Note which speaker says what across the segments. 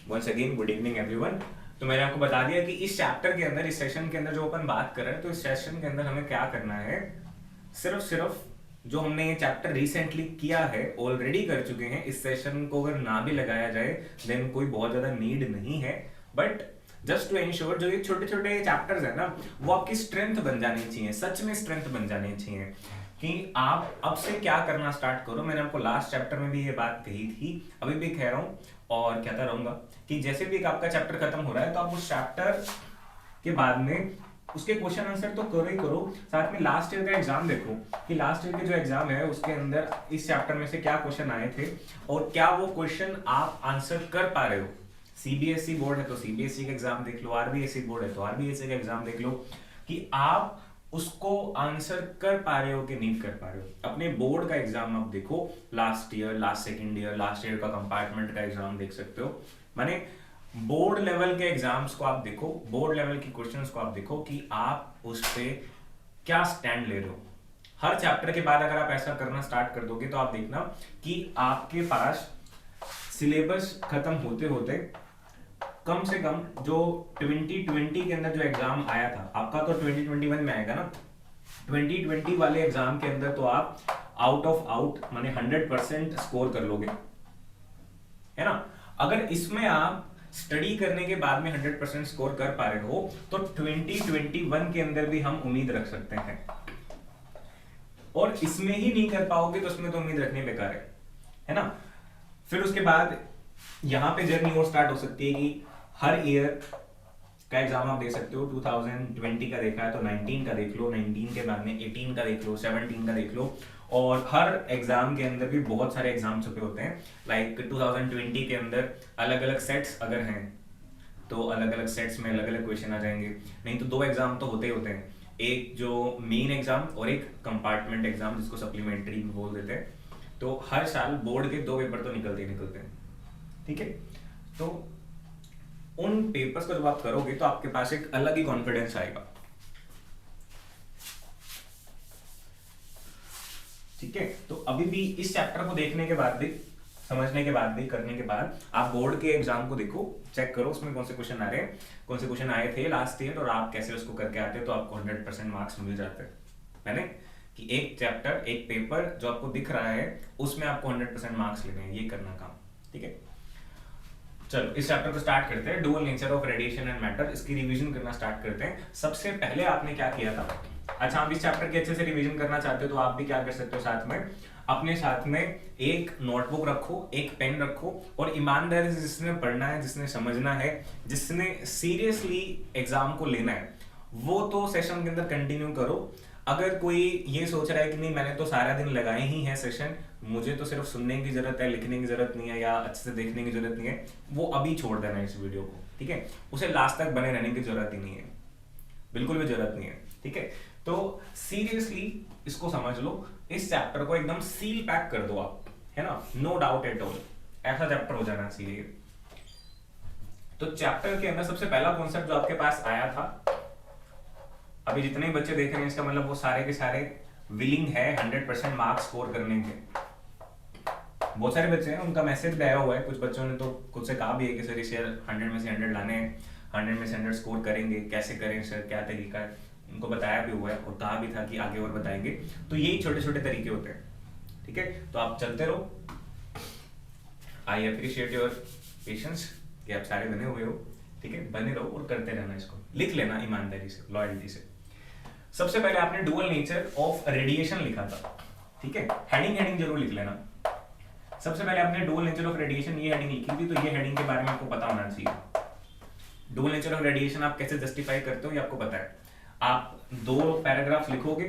Speaker 1: Once again good evening everyone. तो मैंने आपको बता दिया कि इस चैप्टर के अंदर, इस सेशन के अंदर जो अपन बात कर रहे हैं, तो इस सेशन के अंदर हमें क्या करना है, सिर्फ जो हमने ये चैप्टर रिसेंटली किया है, ऑलरेडी कर चुके हैं, इस सेशन को अगर ना भी लगाया जाए देन कोई बहुत ज्यादा नीड नहीं है, बट जस्ट टू इंश्योर जो ये छोटे छोटे चैप्टर्स है ना, वो आपकी स्ट्रेंथ बन जानी चाहिए, सच में स्ट्रेंथ बन जानी चाहिए कि आप अब से क्या करना स्टार्ट करो। मैंने आपको लास्ट चैप्टर में भी ये बात कही थी, अभी भी कह रहा हूँ और कहता रहूंगा कि जैसे भी एक आपका चैप्टर खत्म हो रहा है तो आप उस चैप्टर के बाद में उसके क्वेश्चन आंसर तो करो ही करो, साथ में लास्ट ईयर का एग्जाम देखो कि लास्ट ईयर के जो एग्जाम है उसके अंदर इस चैप्टर में से क्या क्वेश्चन आए थे और क्या वो क्वेश्चन आप आंसर कर पा रहे हो। सीबीएसई बोर्ड है तो सीबीएसई का एग्जाम देख लो, आरबीएसई बोर्ड है तो आरबीएसई का एग्जाम देख लो कि आप उसको आंसर कर पा रहे हो कि नहीं कर पा रहे हो। अपने बोर्ड का एग्जाम आप देखो, last year, last second year, last year का कंपार्टमेंट का एग्जाम देख सकते हो। माने बोर्ड लेवल के एग्जाम्स को आप देखो, बोर्ड लेवल की क्वेश्चंस को आप देखो कि आप उस पे क्या स्टैंड ले रहे हो। हर चैप्टर के बाद अगर आप ऐसा करना स्टार्ट कर दोगे तो आप देखना कि आपके पास सिलेबस खत्म होते होते कम से कम जो 2020 के अंदर जो एग्जाम आया था आपका, तो 2021 में आएगा ना, 2020 वाले एग्जाम के अंदर तो आप आउट ऑफ आउट माने 100% स्कोर कर लोगे, है ना। अगर इसमें आप स्टडी करने के बाद में 100% स्कोर कर पा रहे हो तो 2021 के अंदर भी हम उम्मीद रख सकते हैं, और इसमें ही नहीं कर पाओगे तो उसमें तो उम्मीद रखनी बेकार है ना। फिर उसके बाद यहां पे जर्नी और स्टार्ट हो सकती है कि हर ईयर का एग्जाम आप दे सकते हो। 2020 का देखा है तो 19 का देख लो, 19 के बाद में 18 का देख लो, 17 का देख लो, और हर एग्जाम के अंदर भी बहुत सारे एग्जाम छुपे होते हैं। लाइक 2020 के अंदर अलग अलग सेट्स अगर हैं तो अलग अलग सेट्स में अलग अलग क्वेश्चन आ जाएंगे, नहीं तो 2 एग्जाम तो होते ही होते हैं, एक जो मेन एग्जाम और एक कंपार्टमेंट एग्जाम जिसको सप्लीमेंट्री बोल देते हैं। तो हर साल बोर्ड के 2 पेपर तो निकलते ही निकलते हैं, ठीक है। तो उन पेपर्स को जब आप करोगे तो आपके पास एक अलग ही कॉन्फिडेंस आएगा, ठीक है। तो अभी भी इस चैप्टर को देखने के बाद भी, समझने के बाद भी, करने के बाद आप बोर्ड के एग्जाम को देखो, चेक करो उसमें कौन से क्वेश्चन आ रहे हैं, कौन से क्वेश्चन आए थे लास्ट ईयर और आप कैसे उसको करके आते हैं, तो आपको 100% मार्क्स मिल जाते हैं। मैंने कि एक चैप्टर, एक पेपर जो आपको दिख रहा है उसमें आपको 100% मार्क्स लेने हैं, ये करना काम, ठीक है। चलो इस चैप्टर को स्टार्ट करते हैं, dual nature of radiation and matter. इसकी रिवीजन करना स्टार्ट करते हैं। सबसे पहले आपने क्या किया था, अच्छा आप इस चैप्टर की अच्छे से रिवीजन करना चाहते हो तो आप भी क्या कर सकते हो, साथ में अपने साथ में एक नोटबुक रखो, एक पेन रखो, और ईमानदारी से जिसने पढ़ना है, जिसने समझना है, जिसने सीरियसली एग्जाम को लेना है, वो तो सेशन के अंदर कंटिन्यू करो। अगर कोई ये सोच रहा है कि नहीं मैंने तो सारा दिन लगाए ही है सेशन, मुझे तो सिर्फ सुनने की जरूरत है, लिखने की जरूरत नहीं है या अच्छे से देखने की जरूरत नहीं है, वो अभी छोड़ देना इस वीडियो को, ठीक है। उसे लास्ट तक बने रहने की जरूरत ही नहीं है, बिल्कुल भी जरूरत नहीं है, ठीक है। तो सीरियसली इसको समझ लो, इस चैप्टर को एकदम सील पैक कर दो आप, है ना, नो डाउट एट ऑल, ऐसा चैप्टर हो जाना चाहिए। तो चैप्टर के अंदर सबसे पहला कॉन्सेप्ट जो आपके पास आया था, अभी जितने बच्चे देख रहे हैं इसका मतलब वो सारे के सारे विलिंग है 100% मार्क्स स्कोर करने के। बहुत सारे बच्चे हैं, उनका मैसेज भी आया हुआ है, कुछ बच्चों ने तो खुद से कहा भी है कि सर इस ईयर 100 में से 100 लाने हैं, 100 में से 100 स्कोर करेंगे, कैसे करें सर, क्या तरीका है, उनको बताया भी हुआ है और कहा भी था कि आगे और बताएंगे। तो यही छोटे छोटे तरीके होते हैं, ठीक है। तो आप चलते रहो, आई अप्रिशिएट योर पेशेंस कि आप सारे बने हुए हो, ठीक है, बने रहो और करते रहना, इसको लिख लेना ईमानदारी से, लॉयल्टी से। सबसे पहले आपने डुअल नेचर ऑफ रेडिएशन लिखा था, ठीक है, हेडिंग जरूर लिख लेना। सबसे पहले आपने डुअल नेचर ऑफ रेडिएशन ये हेडिंग लिखी थी, तो ये हेडिंग के बारे में आपको पता होना चाहिए। डुअल नेचर ऑफ रेडिएशन आप कैसे जस्टिफाई करते हो ये आपको पता है। आप 2 पैराग्राफ लिखोगे,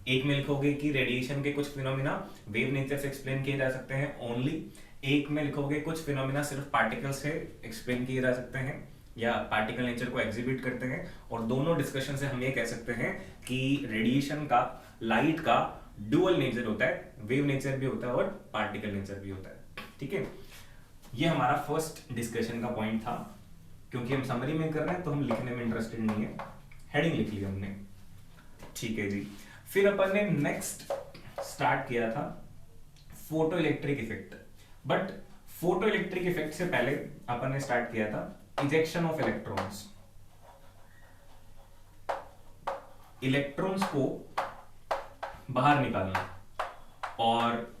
Speaker 1: एक में लिखोगे कि रेडिएशन के कुछ फिनोमिना वेव नेचर से एक्सप्लेन किए जा सकते हैं ओनली, एक में लिखोगे कुछ फिनोमिना सिर्फ पार्टिकल से एक्सप्लेन किए जा सकते हैं या पार्टिकल नेचर को एग्जिबिट करते हैं। और दोनों डिस्कशन से हम ये कह सकते हैं कि रेडिएशन का, लाइट का डुअल नेचर होता है, वेव नेचर भी होता है और पार्टिकल नेचर भी होता है, ठीक है। ये हमारा फर्स्ट डिस्कशन का पॉइंट था। क्योंकि हम समरी में कर रहे हैं तो हम लिखने में इंटरेस्टेड नहीं है, हेडिंग लिख ली हमने, ठीक है जी। फिर अपन ने नेक्स्ट स्टार्ट किया था photo electric effect, but photo electric effect से पहले अपन ने स्टार्ट किया था इजेक्शन ऑफ इलेक्ट्रॉन्स। इलेक्ट्रॉन्स को बाहर निकालना, और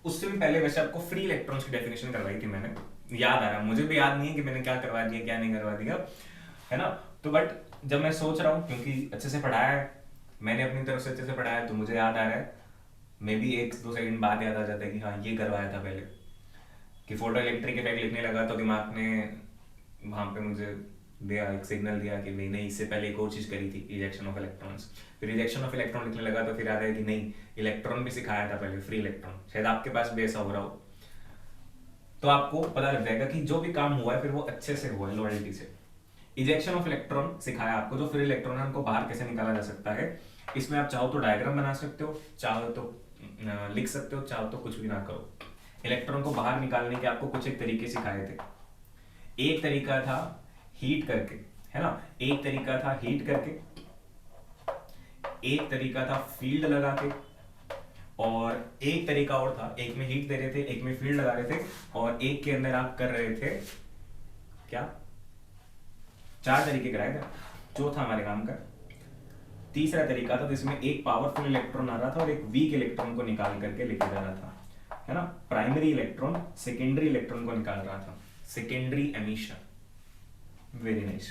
Speaker 1: उससे भी पहले वैसे आपको फ्री इलेक्ट्रॉन्स की डेफिनेशन करवाई थी मैंने, याद आ रहा है, मुझे भी याद नहीं है कि मैंने क्या करवा दिया क्या नहीं करवा दिया, है ना। तो बट जब मैं सोच रहा हूँ, क्योंकि अच्छे से पढ़ाया है मैंने, अपनी तरफ से अच्छे से पढ़ाया है, तो मुझे याद आ रहा है, मे बी 1-2 सेकंड बाद याद आ जाता है कि हाँ ये करवाया था पहले, कि फोटो इलेक्ट्रिक इफेक्ट लिखने लगा तो दिमाग ने वहां पे मुझे दिया, एक सिग्नल दिया कि नहीं इससे पहले एक और चीज करी थी, इजेक्शन ऑफ इलेक्ट्रॉन्स। फिर इजेक्शन ऑफ इलेक्ट्रॉन लिखने लगा तो फिर याद आया कि नहीं इलेक्ट्रॉन भी सिखाया था पहले, फ्री इलेक्ट्रॉन, शायद आपके पास भी ऐसा हो रहा हो, तो आपको पता लग जाएगा कि जो भी काम हुआ है फिर वो अच्छे से हुआ है, लॉयल्टी से। इजेक्शन ऑफ इलेक्ट्रॉन सिखाया आपको, जो फ्री इलेक्ट्रॉन है उनको बाहर कैसे निकाला जा सकता है। इसमें आप चाहो तो डायग्राम बना सकते हो, चाहो तो लिख सकते हो, चाहो तो कुछ भी ना करो। इलेक्ट्रॉन को बाहर निकालने के आपको कुछ एक तरीके सिखाए थे। एक तरीका था हीट करके, है ना, एक तरीका था हीट करके, एक तरीका था फील्ड लगा के, और एक तरीका और था, एक में हीट दे रहे थे, एक में फील्ड लगा रहे थे, और एक के अंदर आप कर रहे थे क्या, 4 तरीके कराए थे, चौथा हमारे काम का तीसरा तरीका था जिसमें एक पावरफुल इलेक्ट्रॉन आ रहा था और एक वीक इलेक्ट्रॉन को निकाल करके लेके जा रहा था, है ना। प्राइमरी इलेक्ट्रॉन सेकेंडरी इलेक्ट्रॉन को निकाल रहा था, सेकेंडरी एमिशन, वेरी नाइस।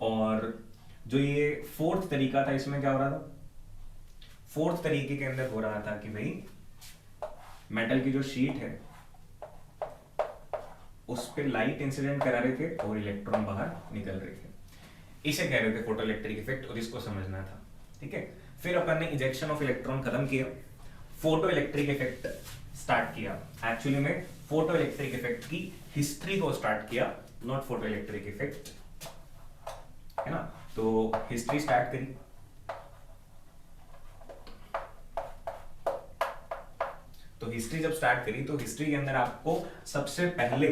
Speaker 1: और जो ये फोर्थ तरीका था, इसमें क्या हो रहा था, फोर्थ तरीके के अंदर हो रहा था कि भाई मेटल की जो शीट है उस पे लाइट इंसिडेंट करा रहे थे और इलेक्ट्रॉन बाहर निकल रहे थे, इसे कह रहे थे फोटो इलेक्ट्रिक इफेक्ट, और इसको समझना था, ठीक है। फिर अपन ने इजेक्शन ऑफ इलेक्ट्रॉन खत्म किया, फोटो इलेक्ट्रिक इफेक्ट स्टार्ट किया। एक्चुअली में फोटो इलेक्ट्रिक इफेक्ट की हिस्ट्री को स्टार्ट किया, नॉट फोटो इलेक्ट्रिक इफेक्ट, है ना। तो हिस्ट्री स्टार्ट करी, तो हिस्ट्री जब स्टार्ट करी तो हिस्ट्री के अंदर आपको सबसे पहले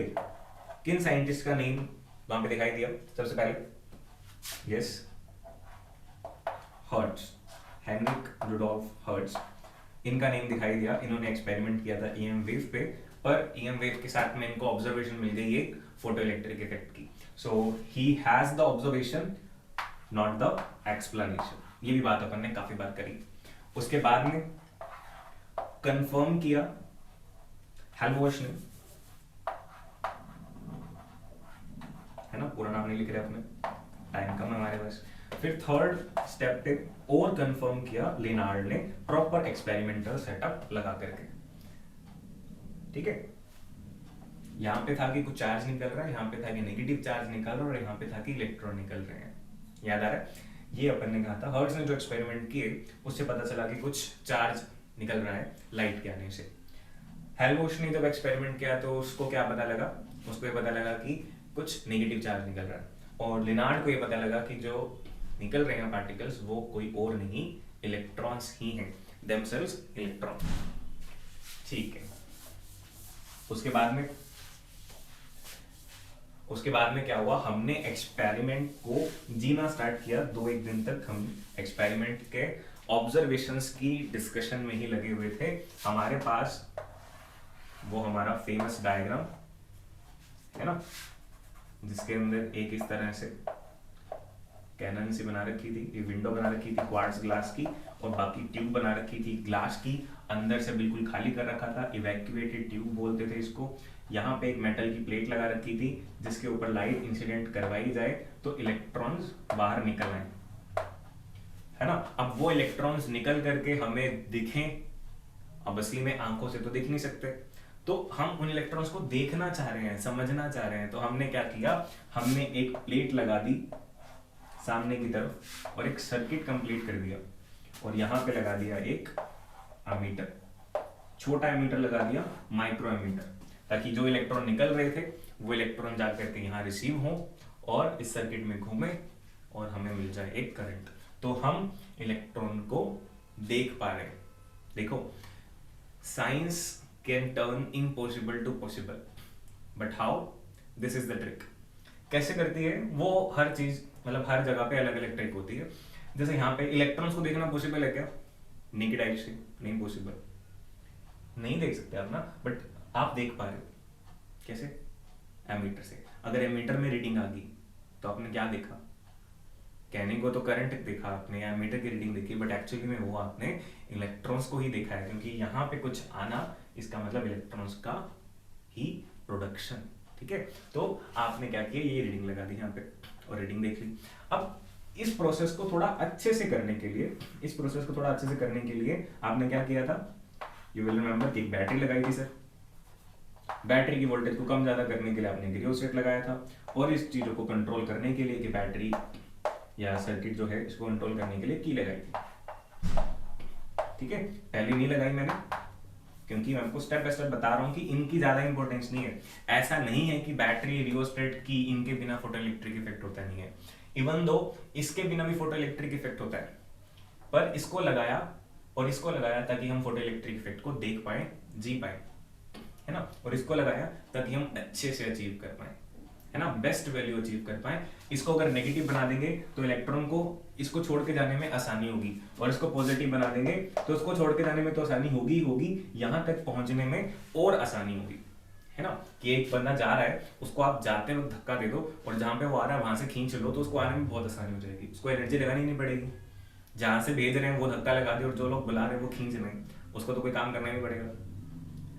Speaker 1: किन साइंटिस्ट का नेम वहां पे दिखाई दिया, सबसे पहले, yes, Hertz, Heinrich Rudolf Hertz, इनका नेम दिखाई दिया। इन्होंने एक्सपेरिमेंट किया था ईएम वेव पे, पर ईएम वेव के साथ में इनको ऑब्जर्वेशन मिल गई एक फोटो इलेक्ट्रिक इफेक्ट की, so he has the observation not the explanation. ये भी बात अपन ने काफी बार करी। उसके बाद में कंफर्म किया हेल्महोल्ट्ज ने, है ना, पूरा नाम नहीं लिख रहे अपने, टाइम कम है हमारे पास। फिर थर्ड स्टेप पे और कंफर्म किया लिनार्ड ने, प्रॉपर एक्सपेरिमेंटल सेटअप लगा करके, ठीक है। यहां पे था कि कुछ चार्ज निकल रहा है, यहाँ पे था कि नेगेटिव चार्ज निकल रहा है, और यहाँ पे था कि इलेक्ट्रॉन निकल रहे हैं, याद आ रहा है। ये अपन ने कहा था, हर्ट्ज ने जो एक्सपेरिमेंट किए उससे पता चला कि कुछ चार्ज निकल रहा है लाइट के आने से। हेल्महोल्ट्ज ने जब एक्सपेरिमेंट किया तो उसको क्या पता लगा, उसको ये पता लगा कि कुछ नेगेटिव चार्ज निकल रहा है, और लिनार्ड को ये पता लगा कि जो निकल रहे हैं पार्टिकल्स वो कोई और नहीं इलेक्ट्रॉन्स ही हैं, देमसेल्व्स इलेक्ट्रॉन, ठीक है। उसके बाद में क्या हुआ, हमने एक्सपेरिमेंट को जीना स्टार्ट किया। 2-1 दिन तक हम एक्सपेरिमेंट के ऑब्जर्वेशंस की डिस्कशन में ही लगे हुए थे। हमारे पास वो हमारा फेमस डायग्राम है ना, जिसके अंदर एक इस तरह से कैनन सी बना रखी थी, ये विंडो बना रखी थी क्वार्ट्ज ग्लास की, और बाकी ट्यूब बना रखी थी ग्लास की, अंदर से बिल्कुल खाली कर रखा था, इवैक्यूएटेड ट्यूब बोलते थे इसको। यहाँ पे एक मेटल की प्लेट लगा रखी थी जिसके ऊपर लाइट इंसिडेंट करवाई जाए तो इलेक्ट्रॉन्स बाहर निकल आए, है ना। अब वो इलेक्ट्रॉन्स निकल करके हमें दिखें, अब असली में आंखों से तो दिख नहीं सकते, तो हम उन इलेक्ट्रॉन्स को देखना चाह रहे हैं, समझना चाह रहे हैं, तो हमने क्या किया, हमने एक प्लेट लगा दी सामने की तरफ और एक सर्किट कंप्लीट कर दिया, और यहाँ पे लगा दिया एक एमीटर, छोटा एमीटर लगा दिया, माइक्रो एमीटर, ताकि जो इलेक्ट्रॉन निकल रहे थे वो इलेक्ट्रॉन जाकर के यहाँ रिसीव हो और इस सर्किट में घूमे और हमें मिल जाए एक करंट, तो हम इलेक्ट्रॉन को देख पा रहे हैं। देखो, science can turn impossible to possible, but how, this is the trick. कैसे करती है वो, हर चीज मतलब हर जगह पे अलग अलग ट्रिक होती है। जैसे यहाँ पे इलेक्ट्रॉन्स को देखना पॉसिबल है क्या, नेकेड आई से नहीं पॉसिबल, नहीं देख सकते आप ना, बट आप देख पा रहे हो, कैसे? एमीटर से। अगर एमीटर में रीडिंग आ गई तो आपने क्या देखा? कहने को तो करंट देखा आपने या एमीटर की रीडिंग देखी, बट एक्चुअली में वो आपने इलेक्ट्रॉन्स को ही देखा है, क्योंकि यहाँ पे कुछ आना इसका मतलब इलेक्ट्रॉन्स का ही प्रोडक्शन। ठीक है, तो आपने क्या किया, ये रीडिंग लगा दी यहाँ पे और रीडिंग देख ली। अब इस प्रोसेस को थोड़ा अच्छे से करने के लिए आपने क्या किया था? यू विल रिमेंबर कि एक बैटरी लगाई थी सर। बैटरी की वोल्टेज को कम ज्यादा करने के लिए आपने रियोस्टेट लगाया था, और इस चीजों को कंट्रोल करने के लिए कि बैटरी या सर्किट जो है इसको कंट्रोल करने के लिए की लगाई थी। ठीक है, पहले नहीं लगाई मैंने, क्योंकि मैं आपको स्टेप बाय स्टेप बता रहा हूं कि इनकी ज्यादा इंपॉर्टेंस नहीं है। ऐसा नहीं है कि बैटरी, रियोस्टेट की, इनके बिना फोटो इलेक्ट्रिक इफेक्ट होता नहीं है। इवन दो इसके बिना भी फोटो इलेक्ट्रिक इफेक्ट होता है, पर इसको लगाया और इसको लगाया ताकि हम फोटो इलेक्ट्रिक इफेक्ट को देख पाए, जी पाए, है ना। और इसको लगाया ताकि हम अच्छे से अचीव कर पाए, है ना, बेस्ट वैल्यू अचीव कर पाए। इसको अगर नेगेटिव बना देंगे तो इलेक्ट्रॉन को इसको छोड़ के जाने में आसानी होगी, और इसको पॉजिटिव बना देंगे तो उसको छोड़ के जाने में तो आसानी होगी ही होगी, यहां तक पहुंचने में और आसानी होगी, है ना। कि एक बंदा जा रहा है, उसको आप जाते वक्त धक्का दे दो और जहां पे वो आ रहा है वहां से खींच लो, तो उसको आने में बहुत आसानी हो जाएगी, उसको एनर्जी लगानी नहीं पड़ेगी। जहां से भेज रहे हैं वो धक्का लगा दे और जो लोग बुला रहे हैं वो खींच रहे हैं, उसको तो कोई काम करना नहीं पड़ेगा,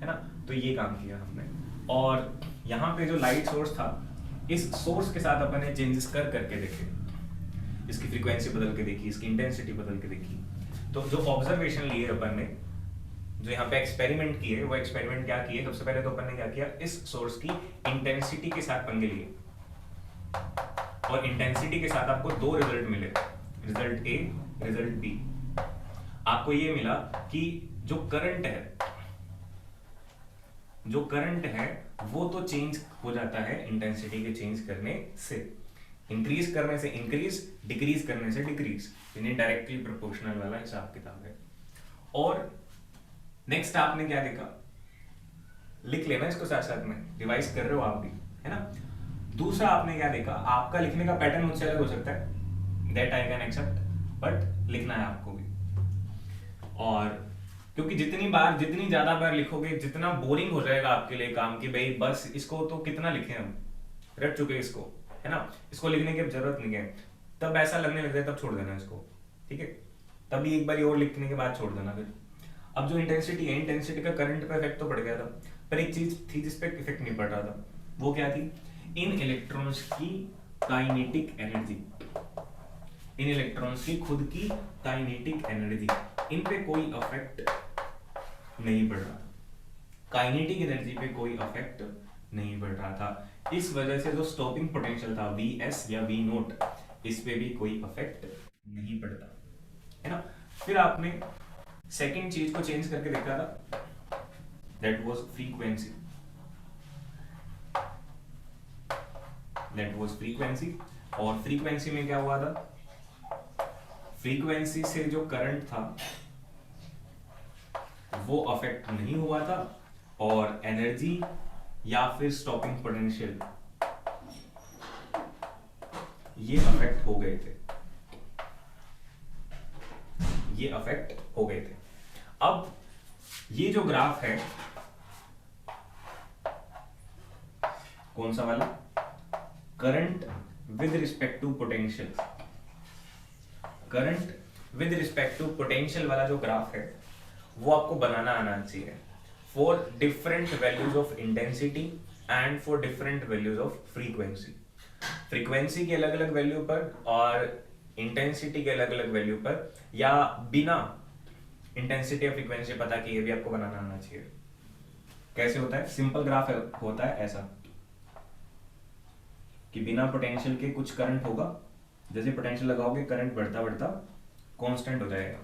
Speaker 1: है ना। तो ये काम किया हमने। और यहाँ पे जो लाइट सोर्स था, इस सोर्स के साथ अपन ने चेंजेस कर करके देखे, इसकी फ्रीक्वेंसी बदल के देखी, इसकी इंटेंसिटी बदल के देखी। तो जो ऑब्जर्वेशन लिए अपन ने, जो यहाँ पे एक्सपेरिमेंट किए, वो एक्सपेरिमेंट क्या किए, सबसे पहले तो अपन ने क्या किया, इस सोर्स की इंटेंसिटी के साथ पंगे लिए, और इंटेंसिटी के साथ आपको दो रिजल्ट मिले, रिजल्ट ए, रिजल्ट बी। आपको ये मिला कि जो करंट है वो तो चेंज हो जाता है इंटेंसिटी के चेंज करने से, इंक्रीज करने से इंक्रीज, डिक्रीज करने से डिक्रीज, यानी डायरेक्टली प्रोपोर्शनल वाला हिसाब किताब है। और नेक्स्ट आपने क्या देखा, लिख लेना इसको साथ साथ में, रिवाइज कर रहे हो आप भी, है ना। दूसरा आपने क्या देखा, आपका लिखने का पैटर्न मुझसे अलग हो सकता है, that I can accept, but लिखना है आपको भी। और क्योंकि जितनी ज्यादा बार लिखोगे, जितना बोरिंग हो जाएगा आपके लिए काम, कि भाई बस इसको तो कितना लिखे, हम रट चुके इसको, है ना, इसको लिखने की अब जरूरत नहीं है, तब ऐसा लगने लग जाए तब छोड़ देना इसको, ठीक है। तभी एक बार और लिखने के बाद छोड़ देना। फिर अब जो इंटेंसिटी है, इंटेंसिटी का करंट पे इफेक्ट तो पड़ गया था, पर एक चीज थी जिसपे इफेक्ट नहीं पड़ रहा था, वो क्या थी, इन इलेक्ट्रॉन्स की काइनेटिक एनर्जी, इन इलेक्ट्रॉन्स की खुद की काइनेटिक एनर्जी, इन पे कोई इफेक्ट नहीं पड़ रहा, काइनेटिक एनर्जी पे कोई इफेक्ट नहीं पड़ रहा था। इस वजह से जो स्टॉपिंग पोटेंशियल था Vs या V नोट, इस पे भी कोई इफेक्ट नहीं पड़ता, है ना। फिर आपने सेकंड चीज को चेंज करके देखा था, दैट वाज फ्रीक्वेंसी, और फ्रीक्वेंसी में क्या हुआ था, फ्रीक्वेंसी से जो करंट था वो अफेक्ट नहीं हुआ था, और एनर्जी या फिर स्टॉपिंग पोटेंशियल ये अफेक्ट हो गए थे, अब ये जो ग्राफ है, कौन सा वाला, current with respect to potential, current with respect to potential वाला जो ग्राफ है वो आपको बनाना आना चाहिए, for different values of intensity and for different values of frequency. Frequency के अलग अलग वैल्यू पर और इंटेंसिटी के अलग अलग वैल्यू पर, या बिना इंटेंसिटी या फ्रीक्वेंसी पता किए भी आपको बनाना आना चाहिए। कैसे होता है, सिंपल ग्राफ होता है ऐसा कि बिना पोटेंशियल के कुछ करंट होगा, जैसे पोटेंशियल लगाओगे करंट बढ़ता बढ़ता कांस्टेंट हो जाएगा,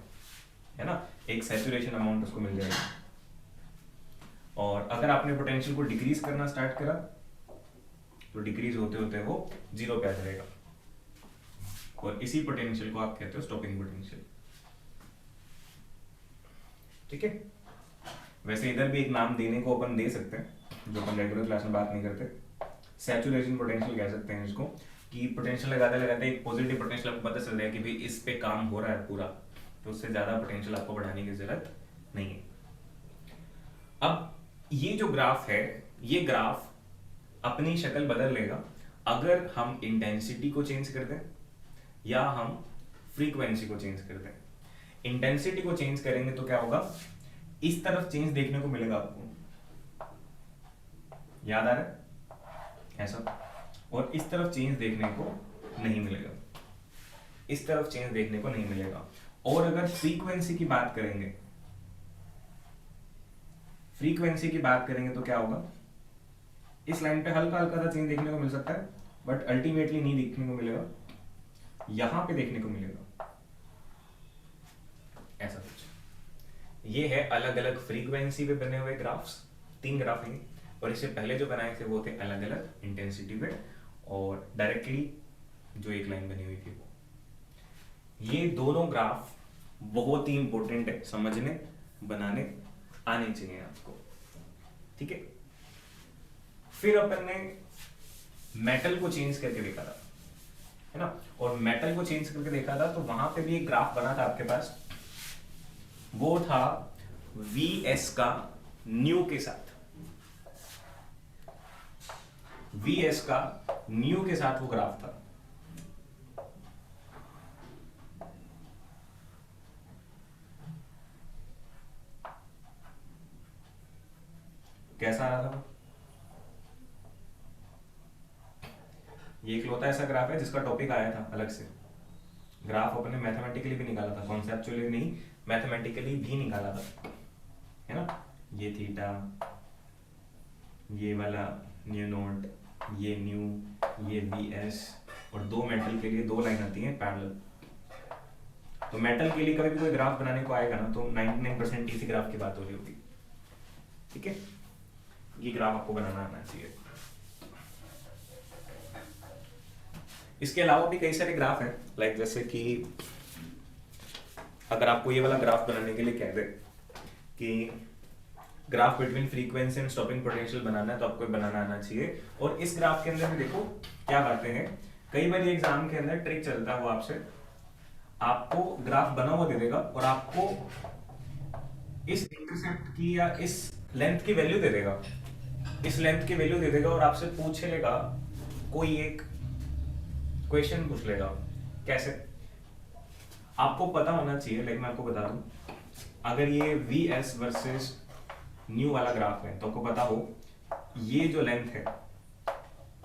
Speaker 1: है ना, एक सैचुरेशन अमाउंट उसको मिल जाएगा। और अगर आपने पोटेंशियल को डिक्रीज करना स्टार्ट करा तो डिक्रीज होते होते वो जीरो पे आ जाएगा, और इसी पोटेंशियल को आप कहते हो स्टॉपिंग पोटेंशियल, ठीक है। वैसे इधर भी एक नाम देने को अपन दे सकते हैं, जो अपन रेगुलर क्लास में बात नहीं करते, सैचुरेशन पोटेंशियल कह सकते हैं इसको, कि पोटेंशियल लगाते लगाते एक पॉजिटिव पोटेंशियल आपको पता चल जाए कि भाई इस पे काम हो रहा है पूरा, तो उससे ज्यादा पोटेंशियल आपको बढ़ाने की जरूरत नहीं है। अब ये जो ग्राफ है, ये ग्राफ अपनी शक्ल बदल लेगा अगर हम इंटेंसिटी को चेंज कर दें या हम फ्रीक्वेंसी को चेंज कर दें। इंटेंसिटी को चेंज करेंगे तो क्या होगा, इस तरफ चेंज देखने को मिलेगा आपको, याद आ रहा है ऐसा, और इस तरफ चेंज देखने को नहीं मिलेगा, इस तरफ चेंज देखने को नहीं मिलेगा। और अगर फ्रीक्वेंसी की बात करेंगे, फ्रीक्वेंसी की बात करेंगे तो क्या होगा, इस लाइन पे हल्का हल्का सा चेंज देखने को मिल सकता है बट अल्टीमेटली नहीं देखने को मिलेगा, यहां पे देखने को मिलेगा ऐसा कुछ। ये है अलग अलग फ्रीक्वेंसी पे बने हुए ग्राफ्स, 3 ग्राफ हैं, और इससे पहले जो बनाए थे वो थे अलग अलग इंटेंसिटी पे और डायरेक्टली जो एक लाइन बनी हुई थी वो। ये दोनों ग्राफ बहुत ही इंपॉर्टेंट है, समझने बनाने आने चाहिए आपको, ठीक है। फिर अपन ने मेटल को चेंज करके देखा था, है ना, और मेटल को चेंज करके देखा था तो वहां पे भी एक ग्राफ बना था आपके पास, वो था Vs का न्यू के साथ, Vs का न्यू के साथ वो ग्राफ था। कैसा आ रहा था? ये इकलौता ऐसा ग्राफ है जिसका टॉपिक आया था अलग से, ग्राफ अपने मैथमेटिकली भी निकाला था, कॉन्सेप्चुअली नहीं मैथमेटिकली भी निकाला था, है ना। ये थीटा, ये वाला न्यू नोट, ये न्यू, ये Vs, और दो मेटल के लिए 2 लाइन आती हैं पैरेलल। तो मेटल के लिए कभी भी कोई ग्राफ बनाने को आएगा ना तो 99% इसी ग्राफ की बात हो रही होगी, ठीक है। ये ग्राफ आपको बनाना आना चाहिए। इसके अलावा भी कई सारे ग्राफ हैं, लाइक जैसे कि अगर आपको ये वाला ग्राफ बनाने के लिए कह दे कि graph between frequency and stopping potential बनाना है तो आपको बनाना आना चाहिए। और इस ग्राफ के अंदर भी देखो क्या बातें हैं, कई बार एग्जाम के अंदर ट्रिक चलता है वो आपसे, आपको ग्राफ बना हुआ दे देगा और आपको इस इंटरसेप्ट की या इस लेंथ की वैल्यू दे देगा, इस लेंथ की वैल्यू दे देगा और आपसे पूछ लेगा, कोई एक क्वेश्चन पूछ लेगा। कैसे? आपको पता होना चाहिए, लेकिन मैं आपको बता दूं, अगर ये Vs वर्सेस न्यू वाला ग्राफ है तो आपको पता हो ये जो लेंथ है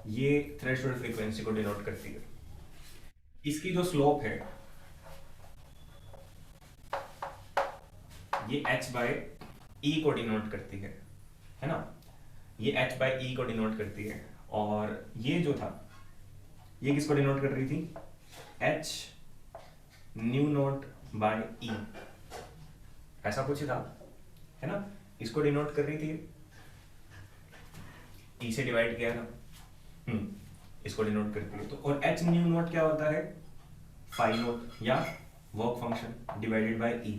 Speaker 1: ये थ्रेशोल्ड फ्रीक्वेंसी को डिनोट करती है, इसकी जो स्लोप है ये h/e को डिनोट करती है ना, ये h/e को डिनोट करती है। और ये जो था ये किसको डिनोट कर रही थी, h nu naught by e, ऐसा कुछ ही था, है ना, इसको डिनोट कर रही थी, e से डिवाइड किया ना, इसको डिनोट करती है। तो और h न्यू नोट क्या होता है, फाई नोट या work function divided by e।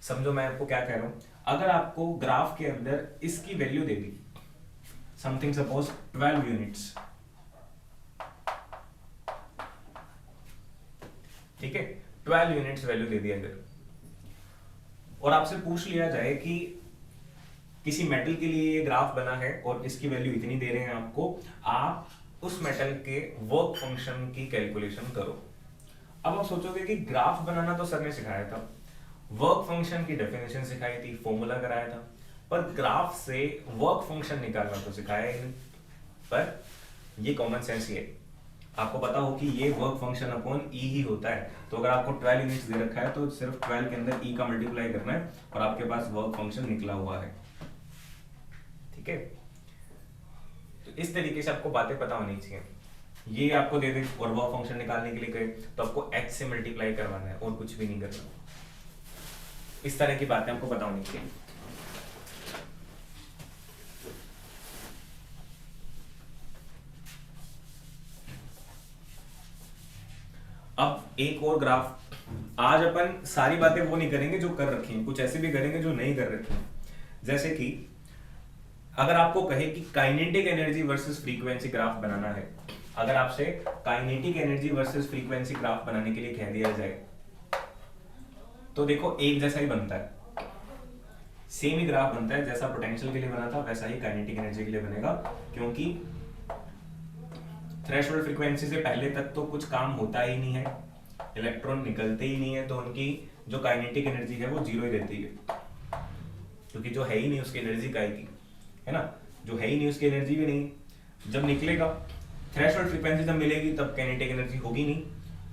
Speaker 1: समझो मैं आपको क्या कह रहा हूं, अगर आपको ग्राफ के अंदर इसकी वैल्यू दे दी, समथिंग सपोज 12 यूनिट्स, ठीक है, 12 यूनिट्स वैल्यू दे दी अगर, और आपसे पूछ लिया जाए कि किसी मेटल के लिए ये ग्राफ बना है और इसकी वैल्यू इतनी दे रहे हैं आपको, आप उस मेटल के वर्क फंक्शन की कैलकुलेशन करो। अब आप सोचोगे कि ग्राफ बनाना तो सर ने सिखाया था, वर्क फंक्शन की डेफिनेशन सिखाई थी, फॉर्मूला कराया था, पर ग्राफ से वर्क फंक्शन निकालना तो सिखाया ही नहीं। पर ये कॉमन सेंस ही है, आपको पता हो कि ये वर्क फंक्शन अपॉन ई ही होता है, तो अगर आपको 12 यूनिट्स दे रखा है तो सिर्फ 12 के अंदर ई का मल्टीप्लाई करना है और आपके पास वर्क फंक्शन निकला हुआ है, ठीक है। तो इस तरीके से आपको बातें पता होनी चाहिए। ये आपको दे दे और वर्क फंक्शन निकालने के लिए कहे तो आपको h से मल्टीप्लाई करवाना है और कुछ भी नहीं करना। इस तरह की बातें आपको पता होनी चाहिए। अब एक और ग्राफ, आज अपन सारी बातें वो नहीं करेंगे जो कर रखी हैं, कुछ ऐसे भी करेंगे जो नहीं कर रखी हैं। जैसे कि अगर आपको कहे कि kinetic energy versus frequency graph बनाना है, अगर आपसे kinetic energy versus frequency graph बनाने के लिए कह दिया जाए तो देखो एक जैसा ही बनता है, सेम ही ग्राफ बनता है, जैसा पोटेंशियल के लिए बना था वैसा ही काइनेटिक एनर्जी के लिए बनेगा, क्योंकि थ्रेशोल्ड फ्रीक्वेंसी से पहले तक तो कुछ काम होता ही नहीं है, इलेक्ट्रॉन निकलते ही नहीं है, तो उनकी जो काइनेटिक एनर्जी है वो जीरो ही रहती है, क्योंकि जो है ही नहीं उसकी एनर्जी काय की, है ना, जो है ही नहीं उसकी एनर्जी भी नहीं। जब निकलेगा थ्रेशोल्ड फ्रीक्वेंसी जब मिलेगी तब काइनेटिक एनर्जी होगी नहीं,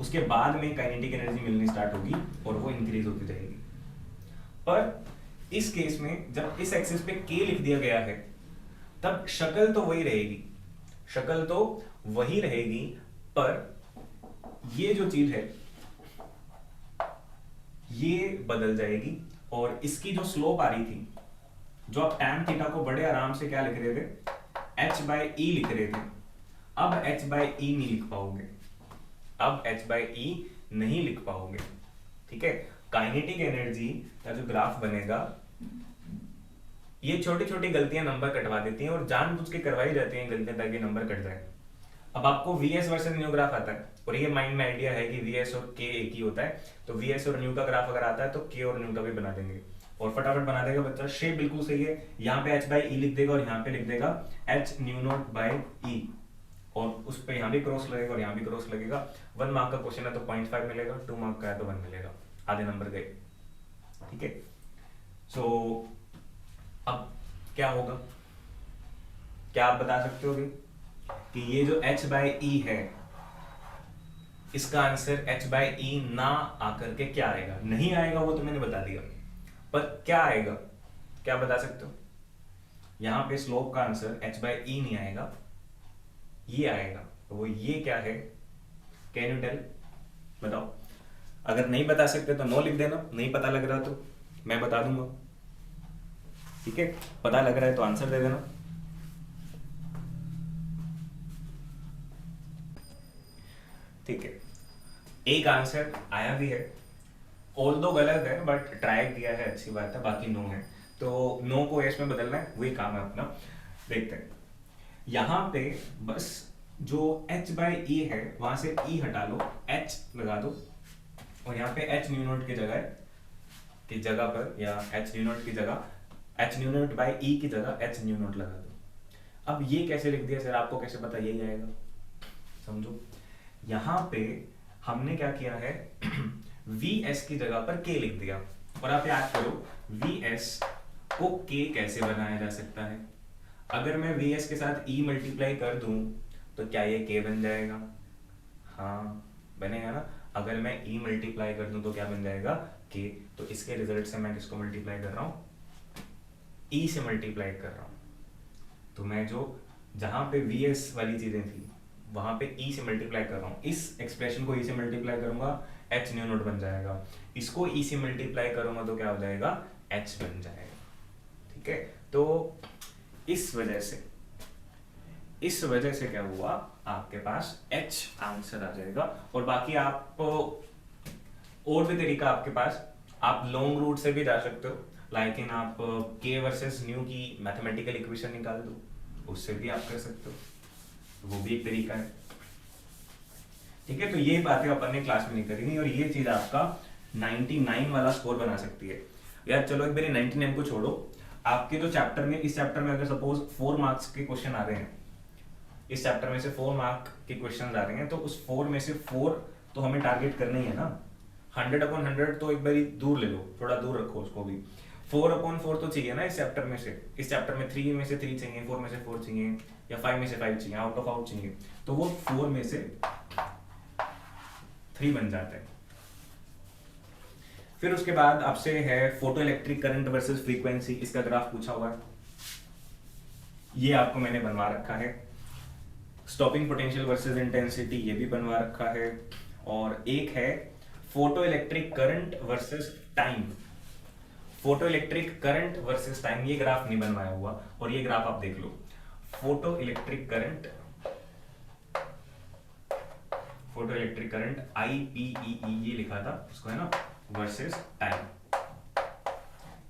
Speaker 1: उसके बाद में काइनेटिक एनर्जी मिलनी स्टार्ट होगी और वो इंक्रीज होती जाएगी। पर इस केस में जब इस एक्सिस पे k लिख दिया गया है तब शक्ल तो वही रहेगी, शक्ल तो वही रहेगी, पर ये जो चीज है ये बदल जाएगी और इसकी जो स्लोप आ रही थी, जो आप tan थीटा को बड़े आराम से क्या लिख रहे थे, h/e लिख रहे थे, अब h/e नहीं लिख पाओगे, अब h/e नहीं लिख पाओगे, ठीक है। काइनेटिक एनर्जी का जो ग्राफ बनेगा, ये छोटी छोटी गलतियां नंबर कटवा देती हैं और जानबूझ के करवाई जाती हैं गलतियां ताकि नंबर कट जाए। अब आपको वीएस वर्सेस न्यू ग्राफ आता है और ये माइंड में आइडिया है कि वीएस और के एक ही होता है, तो वीएस और न्यू का ग्राफ अगर आता है तो के और न्यू का भी बना देंगे और फटाफट बना देगा बच्चा। शेप बिल्कुल सही है, यहाँ पे h/e लिख देगा और यहाँ पे लिख देगा h new not by e और उस पे यहाँ भी क्रॉस लगेगा और यहाँ भी क्रॉस लगेगा। 1 मार्क का क्वेश्चन है तो 0.5 मिलेगा, 2 मार्क का है तो 1 मिलेगा, आधे नंबर गए, ठीक है। सो अब क्या होगा, क्या आप बता सकते हो कि ये जो h/e है इसका आंसर h/e ना आकर के क्या आएगा? नहीं आएगा वो तो मैंने बता दिया, पर क्या आएगा, क्या बता सकते हो? यहां पे स्लोप का आंसर h/e नहीं आएगा, ये आएगा, तो वो ये क्या है, कैन यू टेल, बताओ। अगर नहीं बता सकते तो नो लिख देना, नहीं पता लग रहा तो मैं बता दूंगा, ठीक है। पता लग रहा है तो आंसर दे देना। ठीक है, एक आंसर आया भी है, ऑल दो गलत है बट ट्राई किया है, अच्छी बात है, बाकी नो है, तो नो को यस में बदलना है, वही काम है अपना। देखते हैं, यहाँ पे बस जो h/e है वहां से e हटा लो, h लगा दो और यहाँ पे h न्यू नॉट की जगह पर या h न्यू नॉट की जगह h new not by e की जगह h न्यू नॉट लगा दो। अब ये कैसे लिख दिया सर, आपको कैसे पता यही आएगा, समझो। यहाँ पे हमने क्या किया है vs की जगह पर k लिख दिया और आप याद करो vs को k कैसे बनाया जा सकता है। अगर मैं vs के साथ e मल्टीप्लाई कर दूं तो क्या ये k बन जाएगा? हाँ बनेगा ना। अगर मैं e मल्टीप्लाई कर दूं तो क्या बन जाएगा? k। तो इसके रिजल्ट से मैं किसको मल्टीप्लाई कर रहा हूँ? e से मल्टीप्लाई कर रहा हूँ। तो मैं जो जहां पे vs वाली चीजें थी वहां पे e से मल्टीप्लाई कर रहा हूँ, इस एक्सप्रेशन को e से मल्टीप्लाई करूंगा h न्यू नॉट बन जाएगा, इसको e से मल्टीप्लाई करूंगा तो क्या हो जाएगा? h बन जाएगा, ठीक है। तो इस वजह से क्या हुआ, आपके पास h आंसर आ जाएगा। और बाकी आप और भी तरीका आपके पास, आप लॉन्ग रूट से भी जा सकते हो, लेकिन आप k वर्सेस न्यू की मैथमेटिकल इक्वेशन निकाल दो, उससे भी आप कर सकते हो, वो भी एक तरीका है, ठीक है। तो ये बातें अपन ने क्लास में नहीं करी और ये चीज आपका 99 वाला स्कोर बना सकती है यार। चलो एक बार 99 को छोड़ो, आपके जो चैप्टर में, इस चैप्टर में अगर सपोज 4 मार्क्स के क्वेश्चन आ रहे हैं, इस चैप्टर में से 4 मार्क के क्वेश्चन आ रहे हैं, तो उस 4 में से 4 तो हमें टारगेट करना ही है ना। 100/100 तो एक बार दूर ले लो, थोड़ा दूर रखो उसको भी। 4/4 तो चाहिए ना इस चैप्टर में से। इस चैप्टर में 3 में से 3 चाहिए, 4 में से 4 चाहिए, या 5 में से 5 चाहिए, आउट ऑफ आउट चाहिए, तो वो 4 में से 3 बन जाता है। फिर उसके बाद आपसे है photo electric current versus frequency, इसका ग्राफ पूछा हुआ है, ये आपको मैंने बनवा रखा है। स्टॉपिंग पोटेंशियल वर्सेस इंटेंसिटी, ये भी बनवा रखा है। और एक है photo electric current versus time, photo electric current versus time, ये ग्राफ नहीं बनवाया हुआ और ये ग्राफ आप देख लो। फोटो इलेक्ट्रिक करंट IPEE ये लिखा था उसको, है ना, वर्सेस टाइम।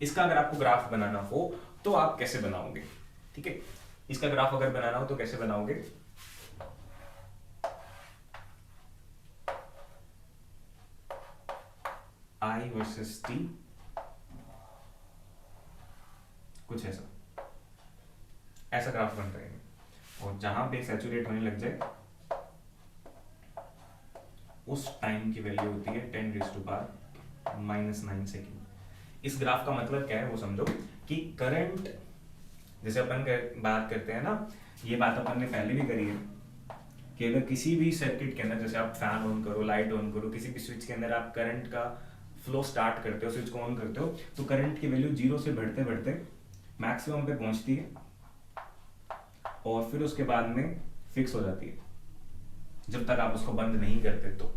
Speaker 1: इसका अगर आपको ग्राफ बनाना हो तो आप कैसे बनाओगे, ठीक है। इसका ग्राफ अगर बनाना हो तो कैसे बनाओगे, I वर्सेस T, कुछ ऐसा ग्राफ बन रहे हैं और जहां पे सैचुरेट होने लग जाए उस टाइम की वैल्यू होती है 10⁻⁻⁹ सेकेंड। इस ग्राफ का मतलब क्या है वो समझो कि करंट, जैसे अपन बात करते हैं ना, ये बात अपन ने पहले भी करी है कि अगर किसी भी सर्किट के अंदर, जैसे आप फैन ऑन करो, लाइट ऑन करो, किसी भी स्विच के अंदर आप करंट का फ्लो स्टार्ट करते हो, स्विच को ऑन करते हो, तो करंट की वैल्यू जीरो से बढ़ते बढ़ते मैक्सिमम पे पहुंचती है और फिर उसके बाद में फिक्स हो जाती है जब तक आप उसको बंद नहीं करते, तो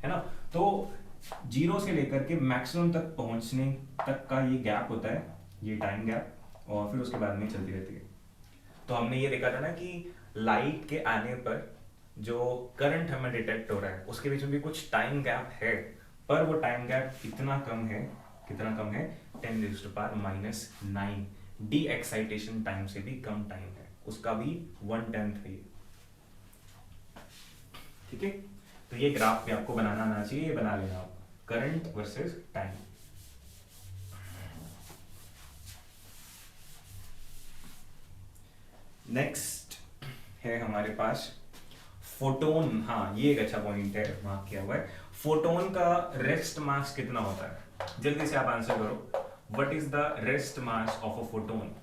Speaker 1: है ना। तो जीरो से लेकर के मैक्सिमम तक पहुंचने तक का ये गैप होता है, ये टाइम गैप, और फिर उसके बाद में चलती रहती है। तो हमने ये देखा था ना कि लाइट के आने पर जो करंट हमें डिटेक्ट हो रहा है उसके बीच में भी कुछ टाइम गैप है, पर वो टाइम गैप कितना कम है, कितना कम है, 10⁻⁹ डी एक्साइटेशन टाइम से भी कम टाइम है, उसका भी 1/10 है ये, ठीक है। तो ये ग्राफ भी आपको बनाना आना चाहिए, ये बना लेना आप, करंट वर्सेस टाइम। नेक्स्ट है हमारे पास फोटोन। हाँ, ये एक अच्छा पॉइंट है, मार्क किया हुआ है। फोटोन का रेस्ट मास कितना होता है, जल्दी से आप आंसर करो। What is the rest mass of a photon?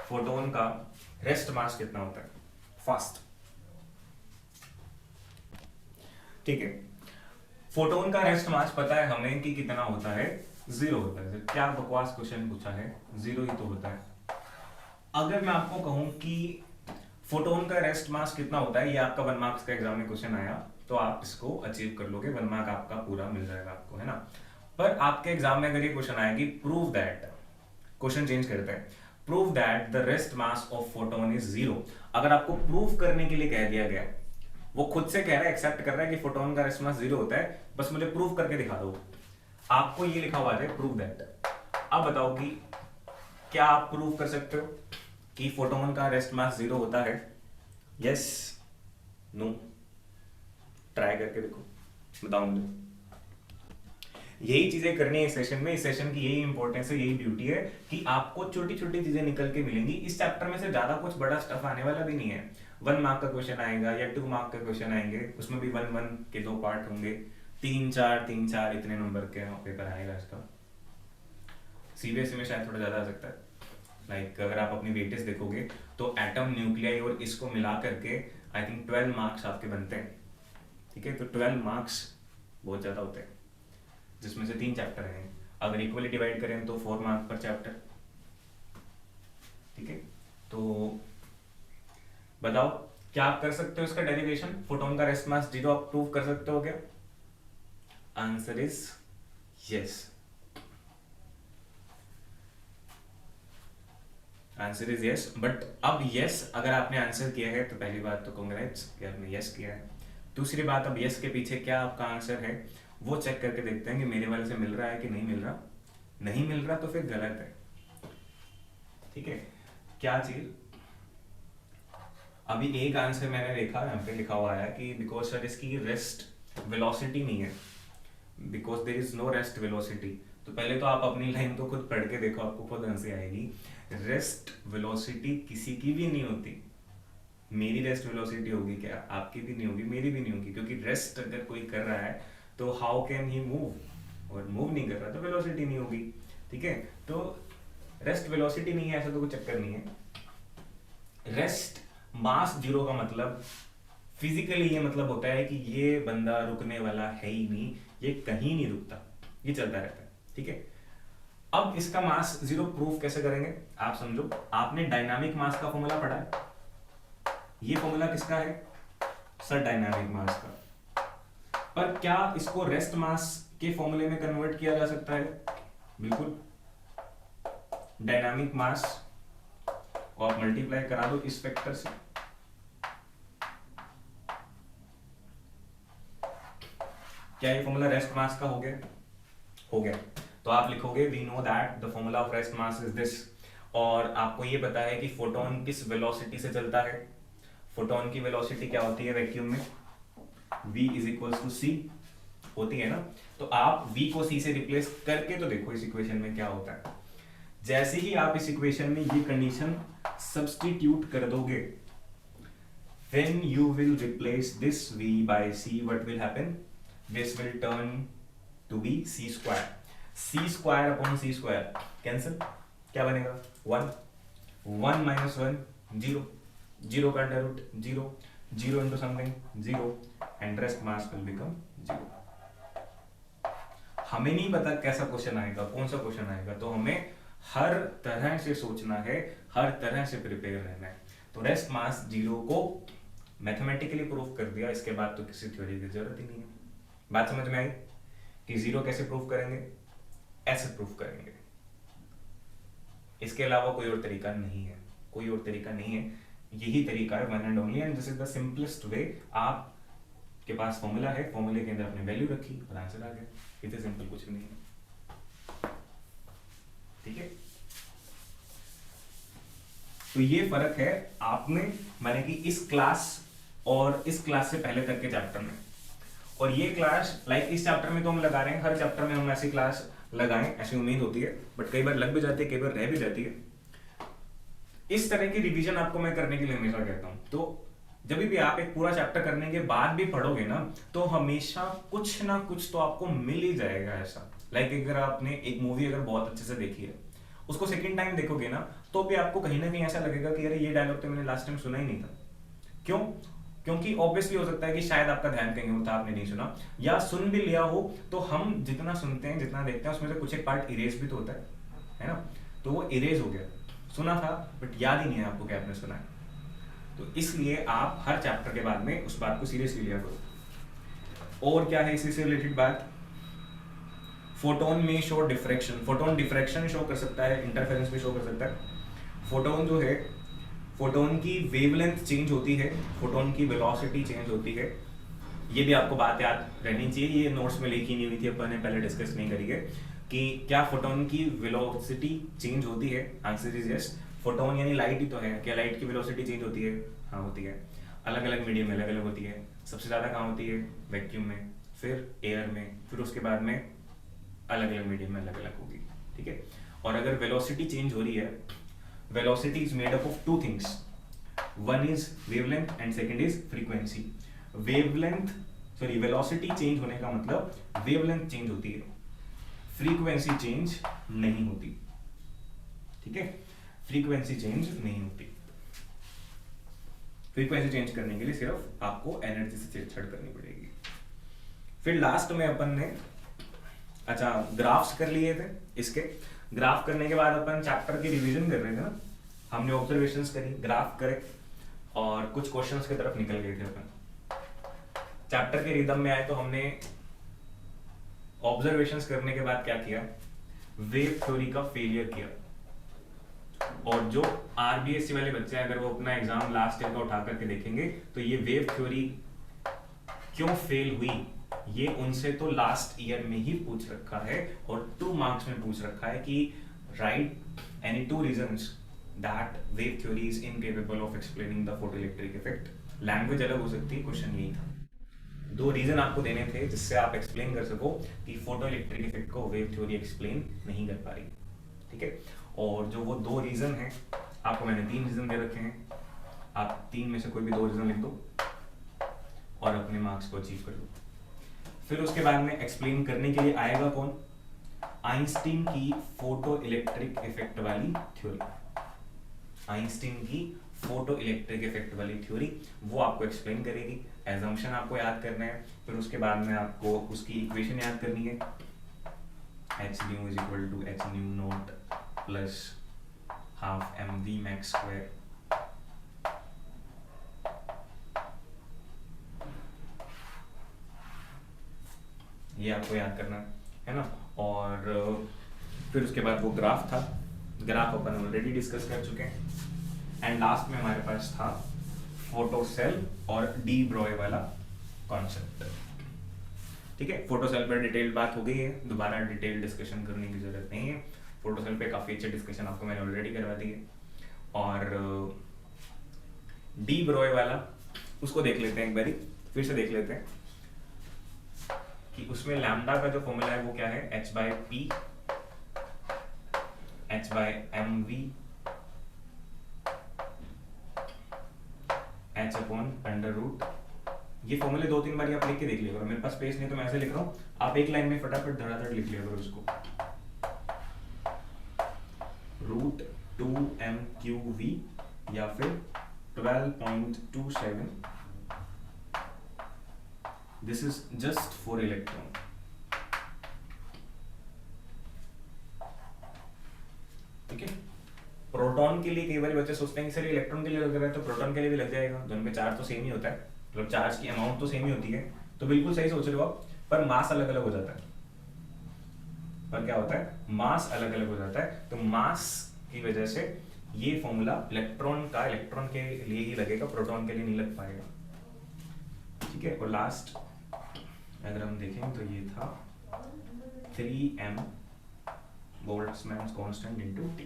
Speaker 1: Photon का रेस्ट मास कितना होता है? फास्ट, ठीक है। फोटोन का रेस्ट मास पता है हमें कि कितना होता है, 0 होता है। क्या बकवास क्वेश्चन पूछा है, 0 ही तो होता है। अगर मैं आपको कहूं कि फोटोन का रेस्ट मास कितना होता है, ये आपका 1 मार्क्स का एग्जाम में क्वेश्चन आया, तो आप इसको अचीव कर लोगे, 1 मार्क आपका पूरा मिल जाएगा आपको, है ना। पर आपके एग्जाम में अगर ये क्वेश्चन आएगी, प्रूव दैट, क्वेश्चन चेंज करते हैं, prove that the rest mass of photon is 0। अगर आपको प्रूव करने के लिए कह दिया गया, वो खुद से कह रहा है, एक्सेप्ट कर रहा है कि फोटोन का रेस्ट मास 0 होता है, बस मुझे प्रूव करके दिखा दो। आपको ये लिखा हुआ है प्रूव दैट। अब बताओ कि क्या आप प्रूव कर सकते हो कि फोटोन का रेस्ट मास 0 होता है? यस, नो, ट्राई करके देखो, बताओ मुझे। यही चीजें करनी है इस सेशन में। इस सेशन की यही इंपॉर्टेंस है, यही ड्यूटी है कि आपको छोटी छोटी चीजें निकल के मिलेंगी। इस चैप्टर में से ज्यादा कुछ बड़ा स्टफ आने वाला भी नहीं है। 1 मार्क का क्वेश्चन आएगा या 2 मार्क का क्वेश्चन आएंगे, उसमें भी 1-1 के 2 पार्ट होंगे, 3-4 इतने नंबर के पेपर आएगा इसका। सीबीएसई में शायद थोड़ा ज्यादा आ सकता है। लाइक अगर आप अपनी वेटेज देखोगे तो एटम, न्यूक्लियाई और इसको मिला करके आई थिंक 12 मार्क्स आपके बनते हैं, ठीक है। तो 12 मार्क्स बहुत ज्यादा होते हैं, जिसमें से 3 चैप्टर हैं। अगर इक्वली डिवाइड करें तो 4 मार्क पर चैप्टर, ठीक है। तो बताओ, क्या आप कर सकते हो इसका डेरिवेशन? फोटोन का रेस्ट मास 0 आप प्रूव कर सकते हो क्या? Answer is yes, answer is yes. But अब यस अगर आपने आंसर किया है तो पहली बात तो कांग्रेट्स कि आपने यस किया है। दूसरी बात, अब यस के पीछे क्या आपका आंसर है वो चेक करके देखते हैं कि मेरे वाले से मिल रहा है कि नहीं मिल रहा। नहीं मिल रहा तो फिर गलत है, ठीक है। क्या चीज? अभी एक आंसर मैंने देखा, यहाँ पे लिखा हुआ है कि बिकॉज सर इसकी रेस्ट वेलोसिटी नहीं है, because there is no rest velocity. तो पहले तो आप अपनी लाइन तो खुद पढ़ के देखो, आपको खुद हंसी आएगी। रेस्ट वेलोसिटी किसी की भी नहीं होती। मेरी रेस्ट वेलोसिटी होगी क्या? आपकी भी नहीं होगी, मेरी भी नहीं होगी, क्योंकि रेस्ट अगर कोई कर रहा है तो हाउ कैन ही मूव, और मूव नहीं कर रहा तो वेलोसिटी नहीं होगी, ठीक है। तो रेस्ट वेलोसिटी नहीं है, ऐसा तो कोई चक्कर नहीं है। रेस्ट मास 0 का मतलब फिजिकली ये मतलब होता है कि ये बंदा रुकने वाला है ही नहीं, ये कहीं नहीं रुकता, ये चलता रहता है, ठीक है। अब इसका मास 0 प्रूफ कैसे करेंगे आप समझो। आपने डायनामिक मास का फॉर्मूला पढ़ा है, ये फॉर्मूला किसका है सर? डायनामिक मास का। पर क्या इसको रेस्ट मास के फॉर्मूले में कन्वर्ट किया जा सकता है? बिल्कुल। डायनामिक मास को आप मल्टीप्लाई करा दो इस फैक्टर से, क्या ये फॉर्मूला रेस्ट मास का हो गया? हो गया। तो आप लिखोगे we know that the formula of rest mass is this, और आपको ये पता है कि फोटोन किस वेलोसिटी से चलता है। फोटोन की वेलोसिटी क्या होती है वैक्यूम में? v इज इक्वल टू सी होती है ना। तो आप v को c से रिप्लेस करके तो देखो इस इक्वेशन में क्या होता है। जैसे ही आप इस इक्वेशन में ये कंडीशन सब्स्टिट्यूट कर दोगे, when you will replace this v by c, what will happen? This will turn to be c square. c square upon c square cancel, क्या बनेगा? 1, 1 minus 1 0, 0 का under root 0, 0 into something 0, and rest mass will become 0. हमें नहीं पता कैसा question आएगा, कौन सा क्वेश्चन आएगा, तो हमें हर तरह से सोचना है, हर तरह से प्रिपेयर रहना है. तो रेस्ट मास 0 को मैथमेटिकली प्रूव कर दिया, इसके बाद तो किसी थ्योरी की जरूरत ही नहीं है. बात समझ में आई कि 0 कैसे प्रूव करेंगे? ऐसे प्रूव करेंगे, इसके अलावा कोई और तरीका नहीं है, कोई और तरीका नहीं है, यही तरीका है, one and only, and this is the simplest way. आप के पास फॉर्मूला है, फॉर्मूले के अंदर अपनी वैल्यू रखी और आंसर आ गया. इतने सिंपल कुछ नहीं है. ठीक है, तो ये फर्क है आप में, माने कि इस क्लास और इस क्लास से पहले तक के चैप्टर में. और ये क्लास लाइक इस चैप्टर में तो हम लगा रहे हैं, हर चैप्टर में हम ऐसी क्लास लगाएं ऐसी उम्मीद होती है, बट कई बार लग भी जाती है, कई बार रह भी जाती है. इस तरह की रिवीजन आपको मैं करने के लिए हमेशा कहता हूं. तो जब भी आप एक पूरा चैप्टर करने के बाद भी पढ़ोगे ना, तो हमेशा कुछ ना कुछ तो आपको मिल ही जाएगा ऐसा. लाइक अगर आपने एक मूवी अगर बहुत अच्छे से देखी है, उसको सेकंड टाइम देखोगे ना, तो भी आपको कहीं ना कहीं ऐसा लगेगा कि अरे ये डायलॉग तो मैंने लास्ट टाइम सुना ही नहीं था. क्यों? क्योंकि ऑब्वियसली हो सकता है कि शायद आपका ध्यान कहीं और था, आपने नहीं सुना, या सुन भी लिया हो. तो हम जितना सुनते हैं, जितना देखते हैं, उसमें से कुछ एक पार्ट इरेज भी तो होता है ना. तो वो इरेज हो गया, सुना था बट याद ही नहीं है आपको कि आपने सुना है. तो इसलिए आप हर चैप्टर के बाद में उस बात को सीरियसली लिया करो. और क्या है इसी से रिलेटेड बात? फोटोन में show diffraction. Photon diffraction show कर सकता है, इंटरफेरेंस भी शो कर सकता है. फोटोन जो है, फोटोन की वेवलेंथ चेंज होती है, फोटोन की वेलोसिटी चेंज होती है. ये भी आपको बात याद रहनी चाहिए, ये नोट्स में लिखी नहीं हुई थी, अपन ने पहले डिस्कस नहीं करी है कि क्या फोटोन की वेलोसिटी चेंज होती है. Answer is yes. फोटोन यानी लाइट ही तो है. क्या लाइट की वेलोसिटी चेंज होती है? हाँ होती है. अलग अलग मीडियम में अलग अलग होती है. सबसे ज़्यादा कहाँ होती है? वैक्यूम में, फिर एयर में, फिर उसके बाद में अलग अलग मीडियम में अलग अलग होगी. ठीक है. और अगर वेलोसिटी चेंज हो रही है, velocity is made up of two things. One is wavelength and second is frequency. Wavelength sorry velocity change होने का मतलब वेवलेंथ चेंज होती है, फ्रीक्वेंसी चेंज नहीं होती. ठीक है, फ्रीक्वेंसी चेंज नहीं होती. फ्रीक्वेंसी चेंज करने के लिए सिर्फ आपको एनर्जी से छेड़छाड़ करनी पड़ेगी. फिर लास्ट में अपन ने अच्छा ग्राफ्स कर लिए थे. इसके ग्राफ करने के बाद अपन चैप्टर की रिवीजन कर रहे थे ना, हमने ऑब्जर्वेशंस करी, ग्राफ करे और कुछ क्वेश्चंस की तरफ निकल गए थे अपन. चैप्टर के रिदम में आए तो हमने ऑब्जर्वेशंस करने के बाद क्या किया? वेव थ्योरी का फेलियर किया. और जो आरबीएससी वाले बच्चे हैं, अगर वो अपना एग्जाम लास्ट ईयर का उठा करके देखेंगे, तो ये वेव थ्योरी क्यों फेल हुई, ये उनसे तो लास्ट ईयर में ही पूछ रखा है और 2 मार्क्स में पूछ रखा है कि right any 2 reasons that wave theory is incapable of explaining the photoelectric effect. Language अलग हो सकती है, क्वेश्चन यही था. 2 रीजन आपको देने थे जिससे आप एक्सप्लेन कर सको कि फोटोइलेक्ट्रिक इफेक्ट को वेव थ्योरी एक्सप्लेन नहीं कर पा रही. ठीक है. और जो वो 2 रीजन हैं, आपको मैंने 3 रीजन दे रखे हैं, आप 3 में से कोई भी 2 रीजन लिख दो और अपने मार्क्स को अचीव कर लो. फिर उसके बाद में एक्सप्लेन करने के लिए आएगा कौन? आइंस्टीन की फोटो इलेक्ट्रिक इफेक्ट वाली थ्योरी. आइंस्टीन की फोटो इलेक्ट्रिक इफेक्ट वाली थ्योरी वो आपको एक्सप्लेन करेगी. एजम्पशन आपको याद करना है, फिर उसके बाद में आपको उसकी इक्वेशन याद करनी है. h nu is equal to h nu naught plus half mv max square. ये आपको याद करना है ना. और फिर उसके बाद वो ग्राफ था, ग्राफ अपन ऑलरेडी डिस्कस कर चुके हैं. एंड लास्ट में हमारे पास था फोटो सेल और डी ब्रॉय वाला कॉन्सेप्ट. ठीक है, फोटो सेल पर डिटेल्ड बात हो गई है, दोबारा डिटेल डिस्कशन करने की जरूरत नहीं है. फोटो सेल पे काफ़ी अच्छी डिस्कशन आपको मैंने ऑलरेडी करवा दी है. और डी ब्रॉय वाला उसको देख लेते हैं एक बारी, फिर से देख लेते हैं कि उसमें लैम्डा का जो फॉर्मूला है वो क्या है? h by p h by mv h upon under root, ये फॉर्मूले 2-3 बार आप लिख के देख लिया करो, मेरे पास स्पेस नहीं तो मैं ऐसे लिख रहा हूँ, आप एक लाइन में फटाफट धड़ाधड़ लिख लिया करो इसको, रूट 2m³ या फिर 12.27, this is just for electron. ठीक है, प्रोटॉन के लिए कई बार बच्चे सोचते हैं कि सर इलेक्ट्रॉन के लिए लग रहा है तो प्रोटॉन के लिए भी लग जाएगा, दोनों में चार्ज तो सेम ही होता है, मतलब चार्ज की अमाउंट तो सेम ही होती है, तो बिल्कुल सही सोच रहे हो आप, पर मास अलग अलग हो जाता है। पर क्या होता है, मास अलग अलग हो जाता है, तो मास की वजह से ये फॉर्मूला इलेक्ट्रॉन के लिए ही लगेगा, प्रोटॉन के लिए नहीं लग पाएगा। ठीक है, और लास्ट अगर हम देखें तो ये था 3m Boltzmann constant into T,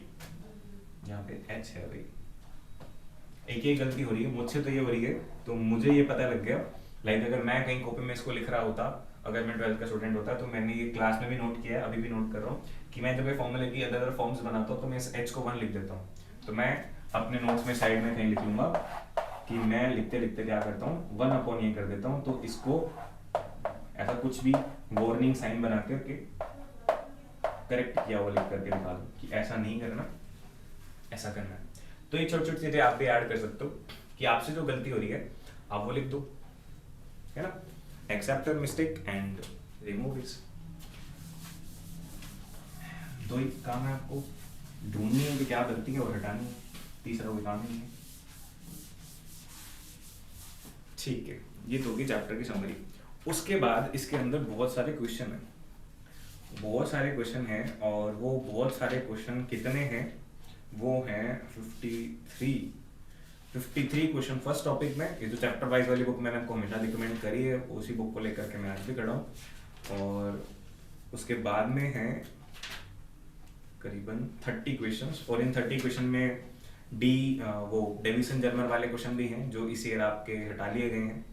Speaker 1: यहाँ पे h है भाई। एक गलती हो रही है मुझसे, तो ये हो रही है, तो मुझे ये पता लग गया, लाइक अगर मैं कहीं कॉपी में इसको लिख रहा होता, अगर मैं 12th का स्टूडेंट होता, तो मैंने ये क्लास में भी नोट किया है, अभी भी नोट कर रहा हूँ कि मैं जब ये फॉर्मूले की अलग अलग फॉर्म्स बनाता हूँ तो मैं इस h को 1 लिख देता हूँ। तो मैं अपने नोट्स में साइड में कहीं लिख लूंगा कि मैं लिखते लिखते क्या करता हूँ, 1 अपॉन ये कर देता हूँ, तो इसको ऐसा कुछ भी वार्निंग साइन बना करके करेक्ट किया हुआ लिख करके निकाल दो कि ऐसा नहीं करना, ऐसा करना है। तो ये छोटी छोटी चीजें आप भी ऐड कर सकते हो कि आपसे जो गलती हो रही है आप वो लिख दो, है ना, accept your mistake and remove it. दो ही काम है आपको, ढूंढनी है कि क्या गलती है और हटानी है, तीसरा कोई काम नहीं है। ठीक है, ये तो होगी चैप्टर की समरी। उसके बाद इसके अंदर बहुत सारे क्वेश्चन हैं, बहुत सारे क्वेश्चन हैं, और वो बहुत सारे क्वेश्चन कितने हैं, वो हैं 53 क्वेश्चन फर्स्ट टॉपिक में। ये जो चैप्टर वाइज वाली बुक मैंने आपको हमेशा रिकमेंड करी है, उसी बुक को लेकर के मैं आज भी खड़ा हूँ। और उसके बाद में है करीबन 30 क्वेश्चंस, और इन 30 क्वेश्चन में वो डेविसन जर्मर वाले क्वेश्चन भी हैं जो इस ईयर आपके हटा लिए गए हैं।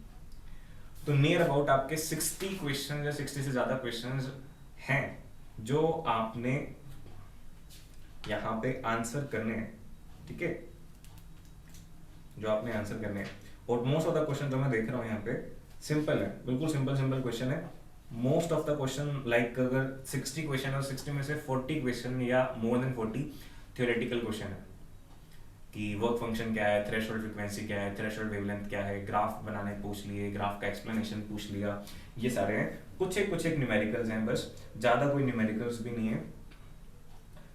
Speaker 1: तो नियर अबाउट आपके 60 क्वेश्चन या 60 से ज़्यादा क्वेश्चंस हैं जो आपने यहाँ पे आंसर करने हैं। ठीक है, जो आपने आंसर करने हैं, और मोस्ट ऑफ द क्वेश्चन जो मैं देख रहा हूँ यहाँ पे सिंपल है, बिल्कुल सिंपल क्वेश्चन है। Most of the question like अगर 60 क्वेश्चन और 60 में से 40 क्वेश्चन या मोर देन 40 थ्योरेटिकल क्वेश्चन है कि वर्क फंक्शन क्या है, थ्रेशोल्ड फ्रीक्वेंसी क्या है, थ्रेशोल्ड वेवलेंथ क्या है, ग्राफ बनाने पूछ लिए, ग्राफ का एक्सप्लेनेशन पूछ लिया, ये सारे हैं। कुछ एक न्यूमेरिकल्स हैं, बस ज़्यादा कोई न्यूमेरिकल्स भी नहीं है।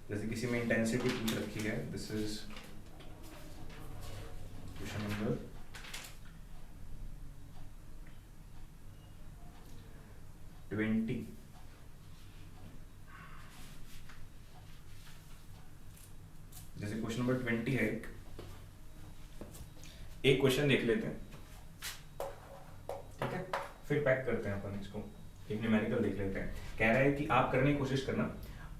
Speaker 1: जैसे किसी में इंटेंसिटी पूछ रखी है, दिस इज क्वेश्चन नंबर 20। जैसे क्वेश्चन नंबर 20 है, एक क्वेश्चन देख लेते हैं, ठीक है, फिर पैक करते हैं अपन इसको। एक न्यूमेरिकल देख लेते हैं। कह रहा है कि आप करने की कोशिश करना,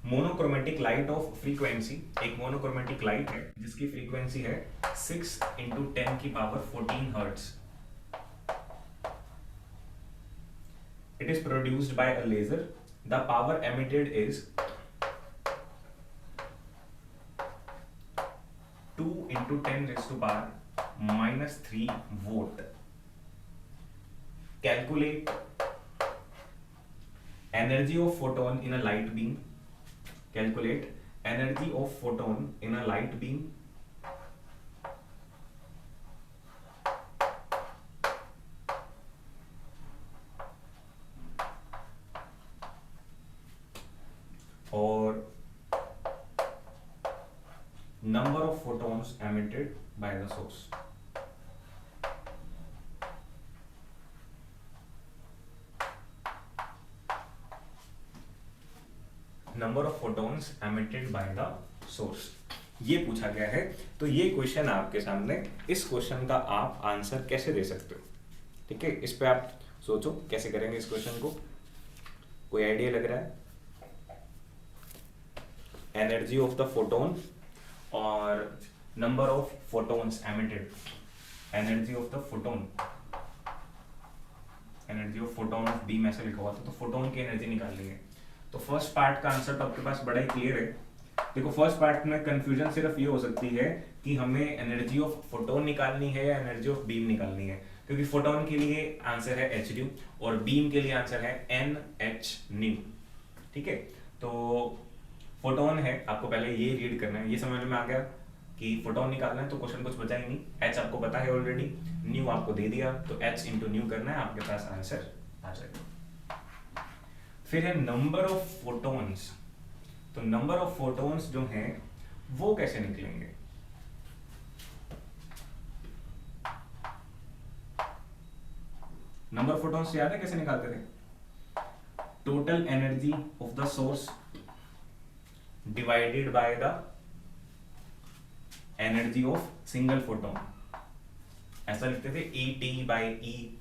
Speaker 1: मोनोक्रोमेटिक लाइट ऑफ फ्रीक्वेंसी, एक मोनोक्रोमेटिक लाइट है जिसकी फ्रीक्वेंसी है 6 × 10⁻14 hertz. It is produced by a laser. The power emitted is 2 × 10⁻³ volt. Calculate energy of photon in a light beam. Calculate energy of photon in a light beam. और number of photons emitted by the source. Number of photons emitted by the source, ये पूछा गया है। तो ये question आपके सामने, इस क्वेश्चन का आप आंसर कैसे दे सकते हो? ठीक है, इस पे आप सोचो कैसे करेंगे इस क्वेश्चन को। कोई आइडिया लग रहा है? एनर्जी ऑफ द फोटोन और number of photons emitted, energy of the photon, energy of photon of beam ऐसे लिखा हुआ था, तो फोटोन की एनर्जी निकाल ली है। तो फर्स्ट पार्ट का आंसर तो आपके पास बड़ा ही क्लियर है देखो फर्स्ट पार्ट में कंफ्यूजन सिर्फ ये हो सकती है कि हमें एनर्जी ऑफ फोटोन निकालनी है या एनर्जी ऑफ बीम निकालनी है, क्योंकि फोटोन के लिए आंसर है एच न्यू और बीम के लिए आंसर है एन एच न्यू। ठीक है, तो फोटोन है, आपको पहले ये रीड करना है, ये समझ में आ गया कि फोटोन निकालना है, तो क्वेश्चन कुछ बचा ही नहीं। एच आपको पता है ऑलरेडी, न्यू आपको दे दिया, तो एच इंटू न्यू करना है, आपके पास आंसर आ जाएगा। फिर है नंबर ऑफ फोटोन्स। तो नंबर ऑफ फोटोन्स जो हैं वो कैसे निकलेंगे? नंबर ऑफ फोटोन्स याद है कैसे निकालते थे? Total energy of the source divided by the energy of single photon, ऐसा लिखते थे, ई टी बाई ई,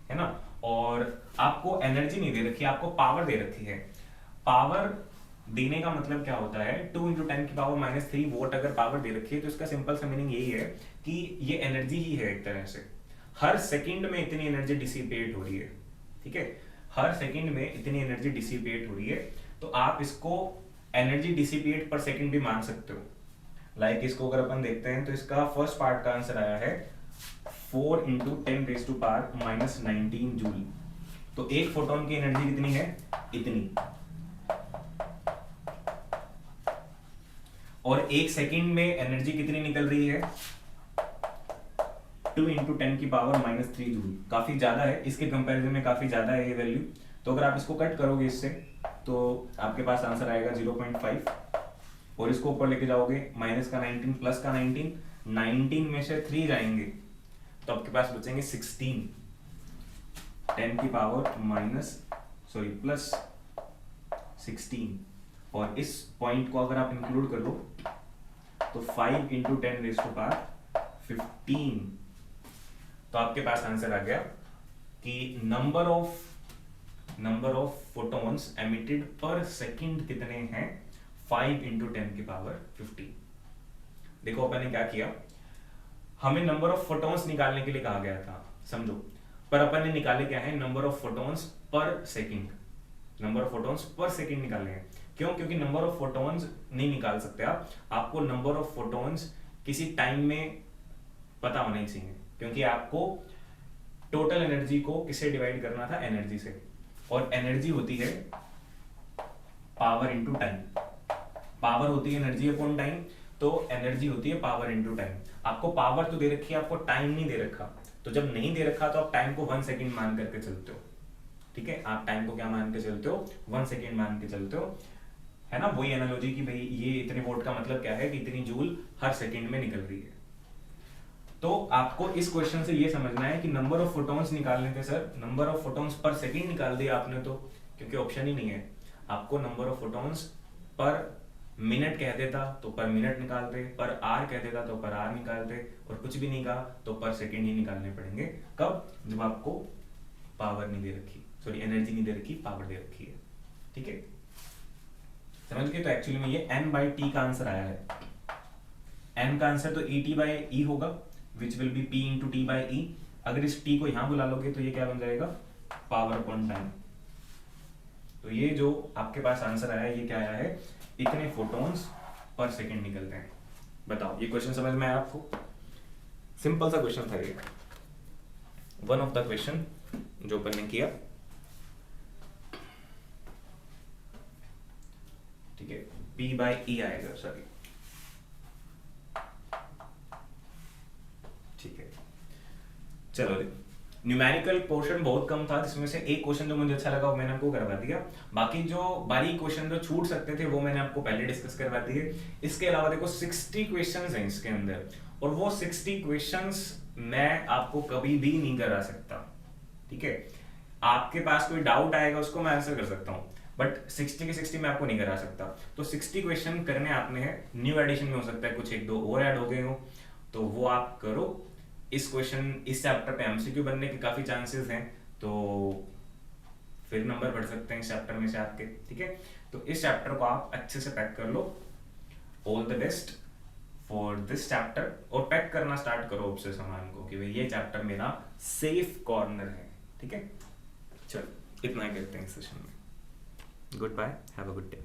Speaker 1: है ना। और आपको एनर्जी नहीं दे रखी है, आपको पावर दे रखी है। पावर देने का मतलब क्या होता है, 2 इंटू 10 की पावर -3 वोट अगर पावर दे रखी है तो इसका सिंपल सा मीनिंग यही है कि ये एनर्जी ही है एक तरह से। हर सेकंड में इतनी एनर्जी डिसिपेट हो रही है, ठीक है, हर सेकंड में इतनी एनर्जी डिसिपेट हो रही है। तो आप इसको एनर्जी डिसिपेट पर सेकंड भी मान सकते हो। लाइक इसको अगर अपन देखते हैं तो इसका फर्स्ट पार्ट का आंसर आया है 4 इंटू 10⁻⁻19 जूल। तो एक फोटोन की एनर्जी कितनी है? इतनी। और एक सेकंड में एनर्जी कितनी निकल रही है? 2 इंटू 10⁻³ जूल। काफी ज्यादा है, इसके कंपैरिजन में काफी ज्यादा है ये वैल्यू। तो अगर आप इसको कट करोगे इससे तो आपके पास आंसर आएगा 0.5, और इसको ऊपर लेके जाओगे, माइनस का 19 प्लस का 19 में से 3 जाएंगे तो आपके पास बचेंगे 16, 10⁻प्लस 16। और इस पॉइंट को अगर आप इंक्लूड कर लो तो 5 इंटू 10⁻15। तो आपके पास आंसर आ गया कि नंबर ऑफ फोटॉन्स एमिटेड पर सेकंड कितने हैं? 5 इंटू 10⁻15। देखो अपन ने क्या किया, हमें नंबर ऑफ फोटॉन्स निकालने के लिए कहा गया था, समझो, पर अपन ने निकाले क्या है? Number of photons per second. Number of photons per second निकालने हैं। क्यों? क्योंकि नंबर ऑफ फोटॉन्स नहीं निकाल सकते आपको नंबर ऑफ फोटॉन्स किसी टाइम में पता होना ही चाहिए, क्योंकि आपको टोटल एनर्जी को किससे डिवाइड करना था? एनर्जी से। और एनर्जी होती है पावर इंटू टाइम। पावर होती है एनर्जी अपॉन टाइम, तो एनर्जी होती है पावर इंटू टाइम। आपको पावर तो दे रखी है, आपको टाइम नहीं दे रखा। तो जब नहीं दे रखा तो आप टाइम को 1 सेकेंड मान करके चलते हो, ठीक है, आप टाइम को क्या मान के चलते हो? 1 सेकेंड मान के चलते हो, है ना। वही एनालॉजी कि भाई ये इतने वोल्ट का मतलब क्या है कि इतनी जूल हर सेकेंड में निकल रही है। तो आपको इस क्वेश्चन से ये समझना है कि नंबर ऑफ फोटॉन्स निकालने थे sir, number of photons per second निकाल दिया आपने तो, क्योंकि ऑप्शन ही नहीं है। आपको number of photons per minute कह देता तो पर मिनट निकालते, पर आर कह देता तो पर आर निकालते, और कुछ भी नहीं कहा तो पर सेकेंड ही निकालने पड़ेंगे। कब? जब आपको पावर नहीं दे रखी, सॉरी एनर्जी नहीं दे रखी, पावर दे रखी है, ठीक है, समझ गए। तो एक्चुअली में ये n/t का आंसर आया है। n का आंसर तो et/e होगा, which will be p into t/e। अगर इस t को यहां बुला लोगे तो ये क्या बन जाएगा? Power upon time. तो ये जो आपके पास आंसर आया है, ये क्या आया है? इतने फोटॉन्स पर सेकेंड निकलते हैं। बताओ, ये क्वेश्चन समझ में आया आपको? सिंपल सा क्वेश्चन था ये, वन ऑफ द क्वेश्चन जो अपन ने किया, ठीक है, p/e आएगा, सॉरी, ठीक है। चलो, न्यूमेरिकल पोर्शन बहुत कम था, जिसमें से एक क्वेश्चन जो मुझे अच्छा लगा वो मैंने आपको करवा दिया। बाकी जो बारीक क्वेश्चन जो छूट सकते थे वो मैंने आपको पहले डिस्कस करवा दिए। इसके अलावा देखो 60 क्वेश्चंस हैं इसके अंदर, और वो 60 क्वेश्चंस मैं आपको कभी भी नहीं करा सकता, ठीक है। आपके पास कोई डाउट आएगा उसको मैं आंसर कर सकता हूँ, बट 60 के 60 मैं आपको नहीं करा सकता। तो 60 क्वेश्चन करने आपने हैं, न्यू एडिशन में हो सकता है कुछ 1-2 और ऐड हो गए हो, तो वो आप करो। इस क्वेश्चन, इस चैप्टर पे एमसीक्यू बनने के काफी चांसेस हैं, तो फिर नंबर बढ़ सकते हैं इस चैप्टर में से आपके, ठीक है। तो इस चैप्टर को आप अच्छे से पैक कर लो। All the best for this chapter, और पैक करना स्टार्ट करो अब से सामान को कि भाई ये चैप्टर मेरा सेफ कॉर्नर है, ठीक है। चलो, इतना ही करते हैं इस सेशन में। Good bye, have a good day.